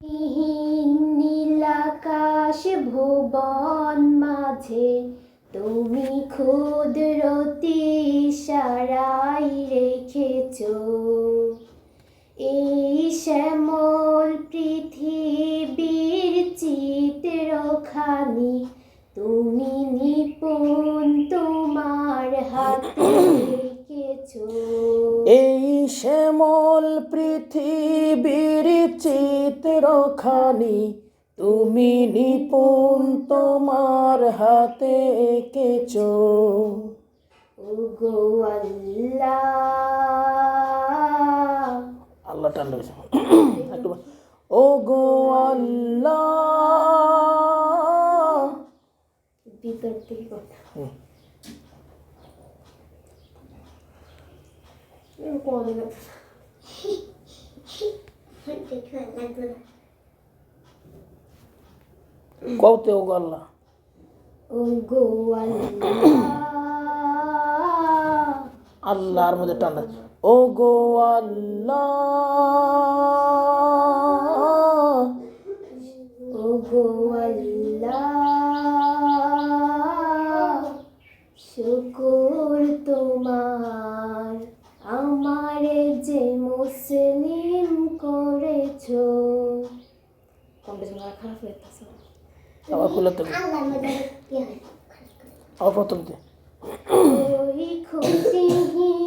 বিহীন নীলাকাশ ভুবন মাঝে তুমি ক্ষুদ্রতি ইশারায় রেখেছ এই শ্যামল পৃথিবীর চিত্রখানি তুমি নিপুণ তোমার হাতে এঁকেছ। এই শ্যামল পৃথিবীর চিত্রখানি তুমি নিপুণ তোমার হাতে এঁকেছ। ওগো আল্লাহ, আল্লাহ টান রয়েছে একটু। ওগো আল্লাহ, ভিতর থেকে কথা কওতে ওগো আল্লাহ। ওগো আল্লাহ, আল্লাহর মধ্যে টান দেয়। ওগো আল্লাহ, ওগো আল্লাহ, শুকর তোমার আমারে যে মুসলিম করেছো। কম্পিউটার খারাপ হয়ে গেছে আবার খুলে তো আবার প্রথম থেকে। ওই খুঁটি